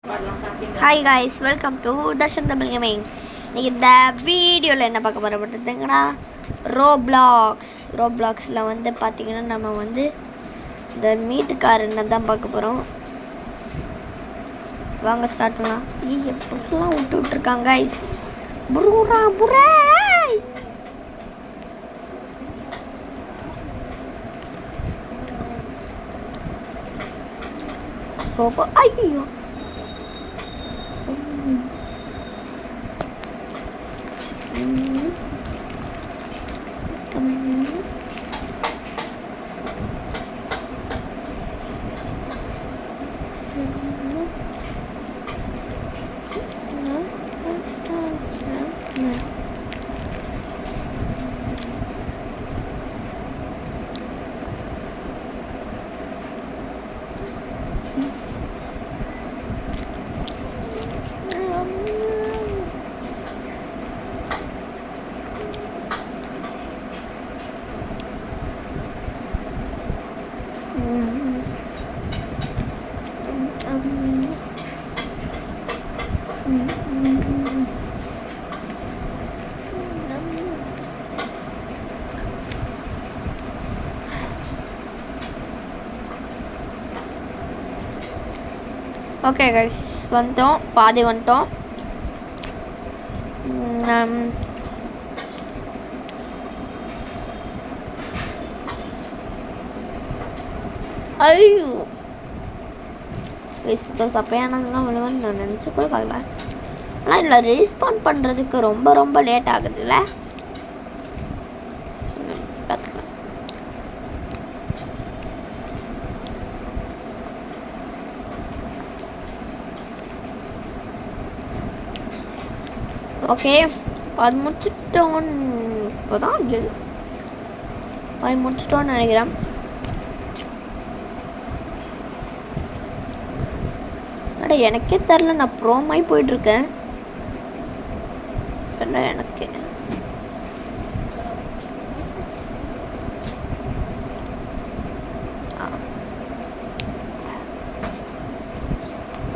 Hi guys, welcome to Darshan Tamil gaming. இன்னைக்கு இந்த வீடியோவில் என்ன பார்க்க போகிறோம்னா ரோப்ளாக்ஸில் வந்து பார்த்திங்கன்னா நம்ம வந்து இந்த மீட்டுக்காரனை தான் பார்க்க போகிறோம். வாங்க ஸ்டார்ட் பண்ணலாம். எப்படிலாம் விட்டுருக்காங்க காய்ஸ். புரூரா புரே ஐயோ ஓகே கைஸ், வந்துட்டோம், பாதி வந்துட்டோம். ஐயோ கைஸ், அப்பயானதுலாம் விழுவன்னு நான் நினச்சி கூட பார்க்கல. ஆனால் இதில் ரீஸ்பாண்ட் பண்ணுறதுக்கு ரொம்ப லேட் ஆகுதுல்ல. பார்த்துக்கலாம். ஓகே, அது முடிச்சிட்டோன்னு இப்போதான் அது முடிச்சிட்டோன்னு நினைக்கிறேன். அட எனக்கே தெரில, நான் ப்ரோமாயி போயிட்டுருக்கேன். இல்லை எனக்கு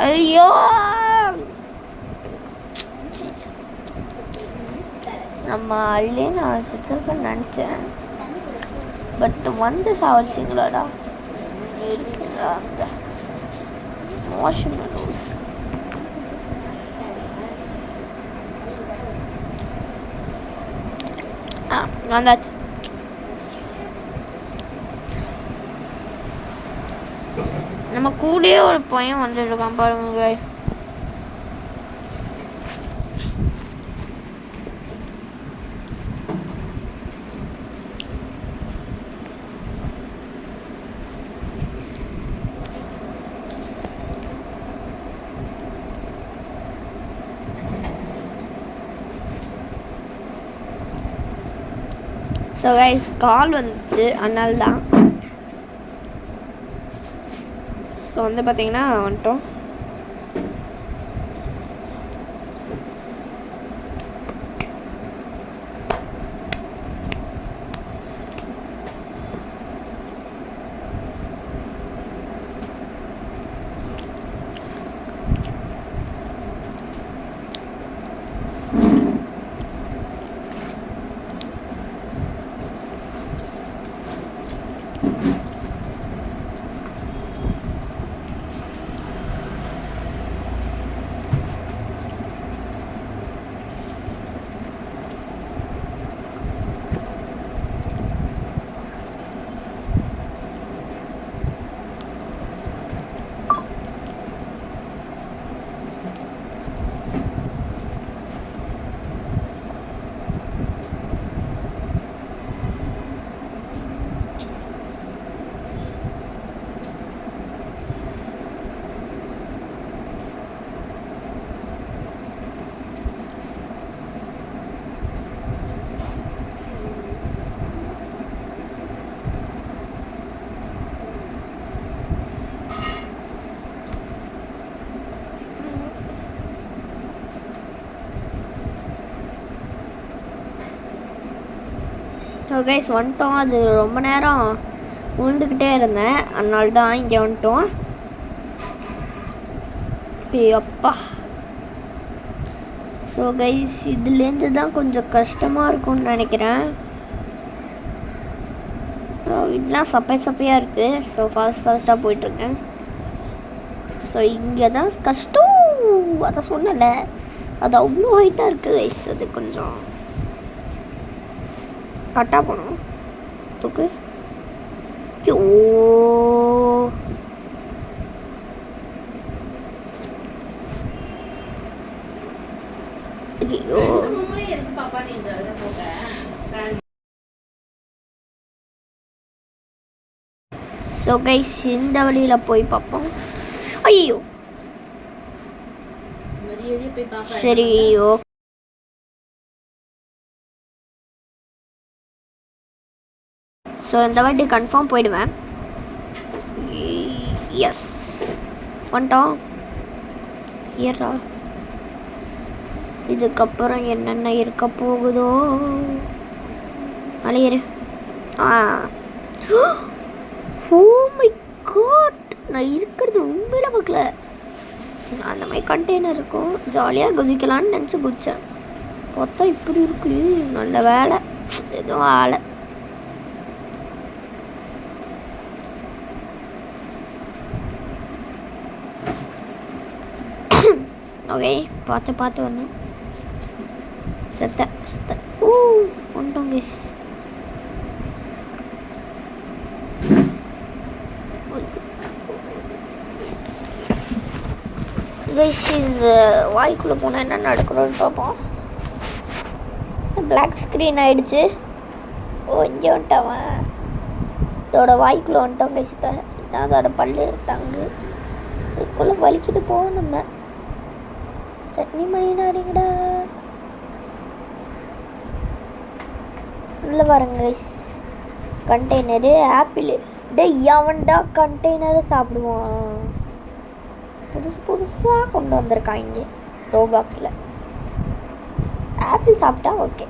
ஐயோ நம்ம அள்ளே நான் சுத்திருக்கேன்னு நினச்சேன். பட் வந்து சாவச்சிங்களாடா இருக்குங்களா அந்த மோஷன் லூஸ். வந்தாச்சு. நம்ம கூடயே ஒரு பையன் வந்துருக்கான் பாருங்க கைஸ். ஸோ கைஸ், கால் வந்துச்சு, அதனால தான். ஸோ வந்து பார்த்தீங்கன்னா வந்துட்டோம். ஸோ கைஸ் வந்துட்டோம். அது ரொம்ப நேரம் விழுந்துக்கிட்டே இருந்தேன், அதனால தான் இங்கே வந்துட்டோம். அப்பா. ஸோ கைஸ், இதுலேருந்து தான் கொஞ்சம் கஷ்டமாக இருக்கும்னு நினைக்கிறேன். இதெல்லாம் சப்பையாக இருக்குது. ஸோ ஃபாஸ்ட்டாக போயிட்டுருக்கேன். ஸோ இங்கே தான் கஷ்டம். அதை சொன்னல, அது அவ்வளோ ஹைட்டாக இருக்குது கைஸ். அது கொஞ்சம் கட்டாக போகணும். தூக்கு. ஐயோ, ஐயோ. ஸோ கைஸ், இந்த வழியில் போய் பார்ப்போம். ஐயோ, சரி. ஓகே, ஸோ இந்த வாட்டி கன்ஃபார்ம் போயிடுவேன். எஸ், வந்துட்டோம். ஏறா, இதுக்கப்புறம் என்னென்ன இருக்க போகுதோ. அலையிரு. ஓ மை காட், நான் இருக்கிறது உண்மையில பார்க்கல. அந்த மாதிரி கண்டெய்னர் இருக்கும், ஜாலியாக குதிக்கலான்னு நினச்சி குதித்தேன். பார்த்தா இப்படி இருக்கு. நல்ல வேலை, எதுவும் ஆலை. ஓகே, பார்த்து வரணும். செத்த ஒன்றும் மிஸ். இந்த வாய்க்குள்ளே போனால் என்ன நடக்கணும்னு பார்ப்போம். பிளாக் ஸ்க்ரீன் ஆகிடுச்சு. இங்கே வந்துட்டான். இதோட வாய்க்குள்ளே வந்துட்டோம் கைஸ். இப்போ இதான் அதோட பல்லு தங்கு. இதுக்குள்ளே வலிக்கிட்டு போவோம். நம்ம சட்னி மணி நாடிங்கடா. உள்ள பாருங்க கைஸ், கண்டெய்னரு ஆப்பிள். டே எவன்டா கண்டெய்னரை சாப்பிடுவான்? புதுசாக கொண்டு வந்திருக்காங்க ரோபாக்ஸில். ஆப்பிள் சாப்பிட்டா ஓகே.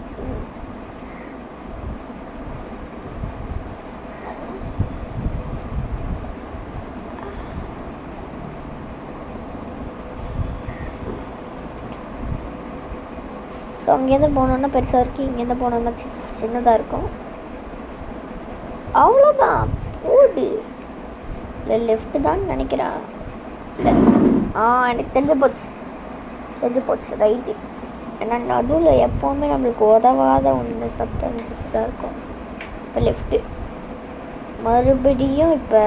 ஸோ அங்கேருந்து போனோன்னா பெருசாக இருக்குது, இங்கேருந்து போனோன்னா சின்னதாக இருக்கும். அவ்வளோதான். ஓடு. இல்லை லெஃப்ட்டு தான் நினைக்கிறேன். இல்லை, எனக்கு தெரிஞ்சு போச்சு ரைட்டு. ஏன்னா நடுவில் எப்போவுமே நம்மளுக்கு உதவாத ஒன்று சப்டன்ஸ் தான் இருக்கும். இப்போ லெஃப்ட்டு, மறுபடியும் இப்போ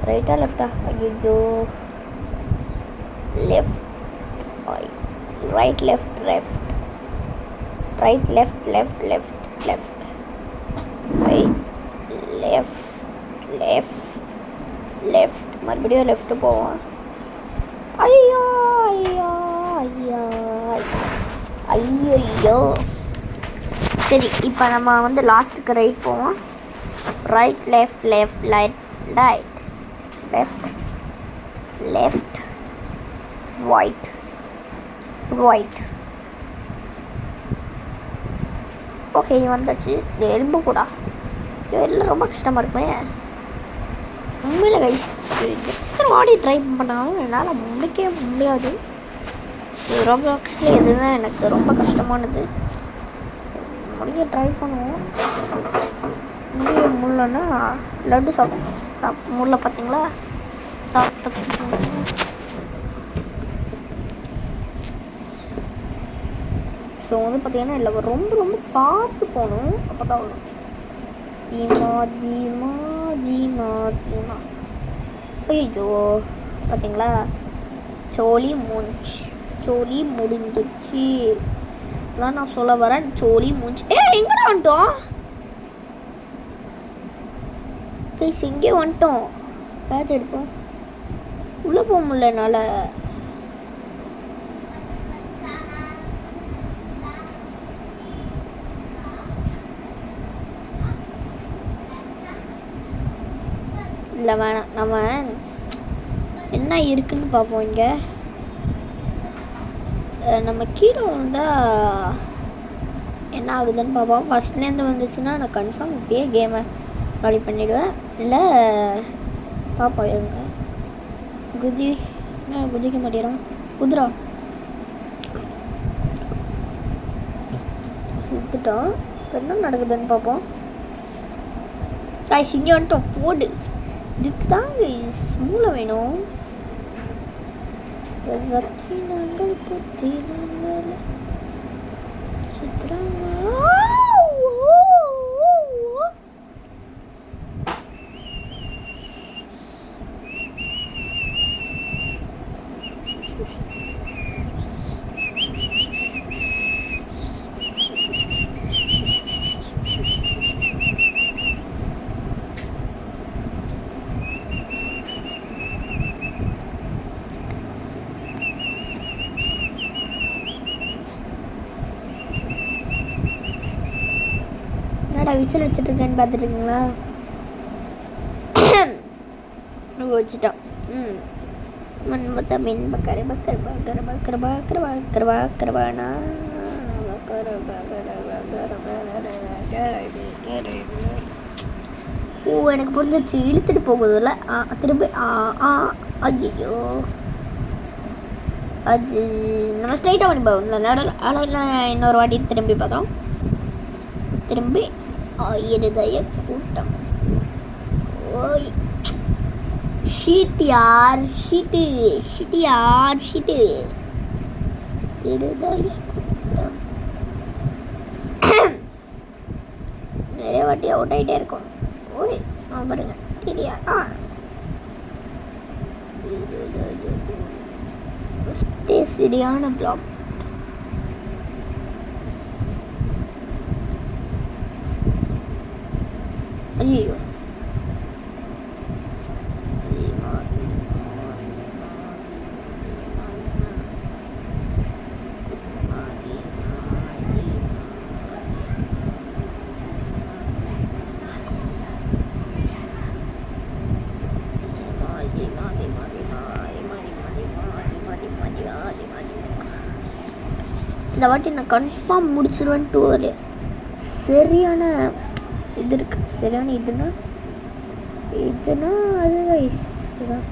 ரைட்டா லெஃப்டா? ஐயோ, left right left right left right left மறுபடியும் லெஃப்ட்டு போவோம். ஐயோ ஐயோ ஐயோ ஐயோ. சரி, இப்போ நம்ம வந்து லாஸ்ட்டுக்கு ரைட் போவோம். Right left right left right. Okay, வந்தாச்சு. இந்த எலும்பு கூட எல்லாம் ரொம்ப கஷ்டமாக இருக்குமே உண்மையில் கைஸ். எத்தனை வாடி ட்ரை பண்ணாலும் என்னால் முடிக்கவே முடியாது. ரோபாக்ஸில் இதுதான் எனக்கு ரொம்ப கஷ்டமானது. முடிய ட்ரை பண்ணுவோம். முடிய முள்ளன்னா லட்டு சாப்பிடும். முள்ள பார்த்தீங்களா? ஸோ வந்து பார்த்திங்கன்னா இல்லை, ரொம்ப ரொம்ப பார்த்து போகணும். அப்போ தான் வரும். தீமா. ஐயோ, பார்த்தீங்களா? சோலி முடிஞ்சிச்சு. அதான் நான் சொல்ல வரேன். சோலி முடிஞ்சு. எங்கடா வந்துட்டோம்? இங்கே வந்துட்டோம். பேட்ச் எடுப்போம். உள்ளே போக முடியல என்னால். இல்லை வேணாம், நம்ம என்ன இருக்குன்னு பார்ப்போம். இங்கே நம்ம கீழே வந்தால் என்ன ஆகுதுன்னு பார்ப்போம். ஃபஸ்ட்லேருந்து வந்துச்சுன்னா நான் கன்ஃபார்ம் இப்படியே கேமை காலி பண்ணிவிடுவேன். இல்லை பார்ப்போம். இருங்க, குதி குதிக்க மாட்டேறான். குதிரா சுத்துட்டோம். இப்போ என்ன நடக்குதுன்னு பார்ப்போம். சாய் இங்கே வந்துட்டோம். போடு. இதுக்கு தாங்க மூளை வேணும். ரத்தினங்கள் புத்தினங்கள் சித்திரமா. விசில் வச்சுட்டு இருக்கேன்னு பார்த்துட்டுருக்கீங்களா? வச்சுட்டோம். மண்மொத்த மீன் பக்கரை பக்கர் பக்கர பக்கர பக்கர பக்கர பக்கரவானா ஓ எனக்கு புரிஞ்சிச்சு. இழுத்துட்டு போகுதுல்ல. திரும்பி ஐயோ அது நம்ம ஸ்ட்ரைட்டாக பண்ணி பார்ப்போம். நடுவில் இன்னொரு வாட்டி திரும்பி பார்த்தோம். திரும்பி இருதய கூட்டம். ஓய் ஷீட் யார் ஷீட்டு ஷீட்டு யார் ஷீட்டு இருதய கூட்டம். நிறைய வாட்டி அவுட் ஆகிட்டே இருக்கும். ஓய் பாருங்க சரியா. சரியான பிளாக். ஐயோ இந்த வாட்டி நான் கன்ஃபார்ம் முடிச்சிருவேன்ட்டு ஒரு சரியான இது இருக்கு. சரியான இதுனா அது இதுதான்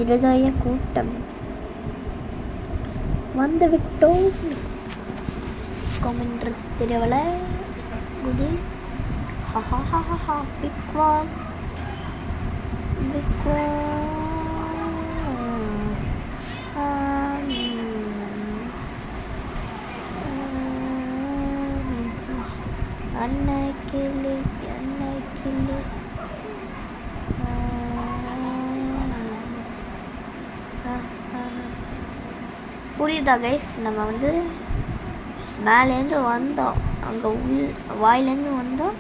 இருதய கூட்டம். வந்து விட்டோம். கொமென்ற திருவல குதி ஹஹஹஹா பிக்வால் அன்னை கிளி புரியுதா கைஸ்? நம்ம வந்து மேலேருந்து வந்தோம், அங்கே வாயிலேருந்து வந்தோம்,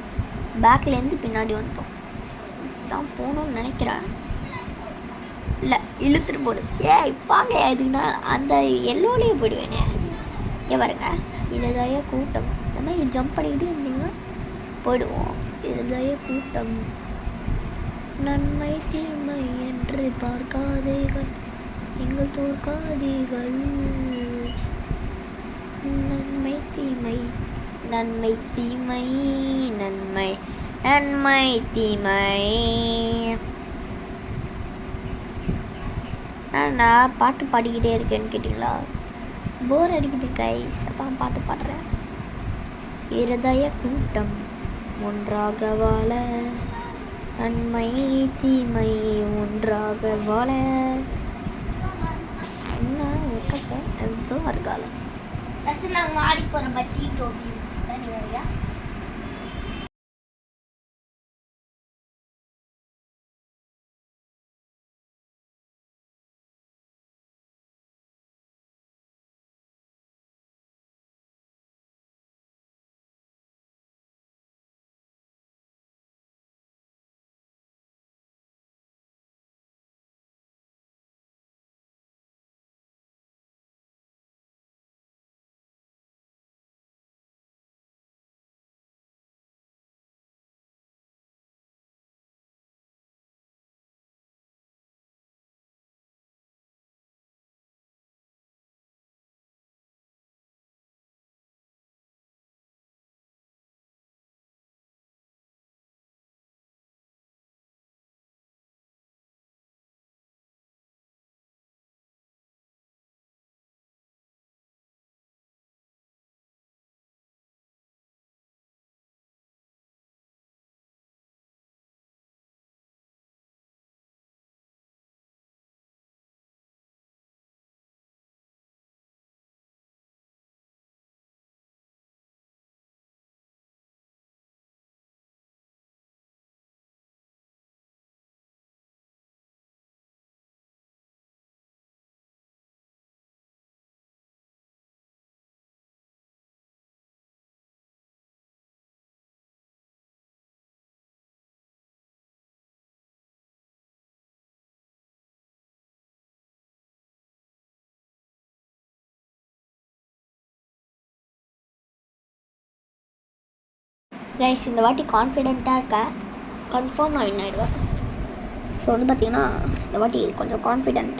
பேக்லேருந்து பின்னாடி வந்துட்டோம். தான் போகணும்னு நினைக்கிறேன். இல்லை இழுத்துட்டு போடு. வாங்க எதுக்குன்னா அந்த எல்லோலேயே போயிடுவேனே. பாருங்க இருதய கூட்டம். இந்த மாதிரி ஜம்ப் பண்ணிக்கிட்டே இருந்தீங்கன்னா போயிடுவோம். இருதய கூட்டம். நன்மை தீமை என்று பார்க்காதீர்கள், எங்கள் தோற்காதீர்கள். நன்மை தீமை நன்மை தீமை நன்மை நன்மை தீமை. நான் பாட்டு பாடிக்கிட்டே இருக்கேன்னு கேட்டிங்களா? போர் அடிக்குது கைஸ், அதான் பாட்டு பாடுறேன். இருதய கூட்டம் ஒன்றாக வாழ, நன்மை தீமை ஒன்றாக வாழ. என்ன எதுவும் இருக்காது. நாங்கள் ஆடி போகிற பற்றி கைஸ் இந்த வாட்டி கான்ஃபிடென்ட்டாக இருக்கேன், கன்ஃபார்ம் நான் வின் ஆகிடுவேன். ஸோ வந்து பார்த்தீங்கன்னா இந்த வாட்டி கொஞ்சம் கான்ஃபிடென்ட்.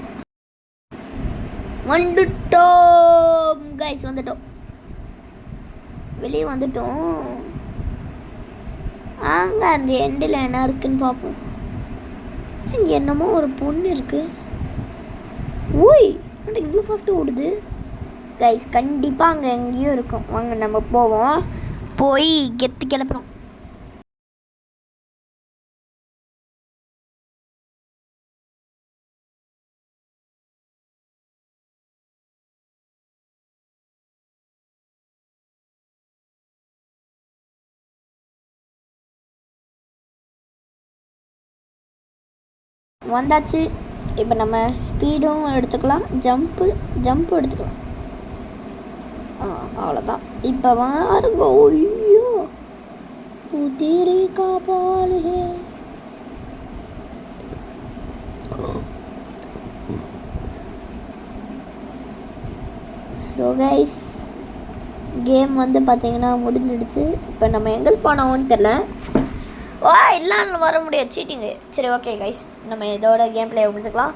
வந்துட்டோம் கைஸ், வந்துட்டோம், வெளியே வந்துட்டோம். அங்கே அந்த எண்டில் என்ன இருக்குன்னு பார்ப்போம். இங்கே என்னமோ ஒரு பொண்ணு இருக்குது. ஓய் இவ்வளோ ஃபாஸ்ட்டு ஓடுது கைஸ். கண்டிப்பாக அங்கே எங்கேயும் இருக்கும். வாங்க நம்ம போவோம், போய் கெத்து கிளப்புறோம். வந்தாச்சு. இப்போ நம்ம ஸ்பீடும் எடுத்துக்கலாம், ஜம்ப்பு எடுத்துக்கலாம். அவ்வளோதான். இப்போ வாருங்க. ஐயோ புதிரி காபால் ஹே. ஸோ கைஸ் கேம் வந்து பார்த்தீங்கன்னா முடிஞ்சிடுச்சு. இப்போ நம்ம எங்கே ஸ்பான் ஆகும்னு தெரில. இல்லைன்னு வர முடியாது, சீட்டிங்கு. சரி ஓகே கைஸ், நம்ம இதோட கேம் பிளே முடிச்சுக்கலாம்.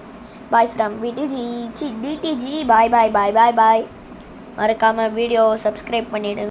Bye from TTG. Bye bye bye bye bye. மறக்காமல் வீடியோ சப்ஸ்கிரைப் பண்ணிவிடுங்க.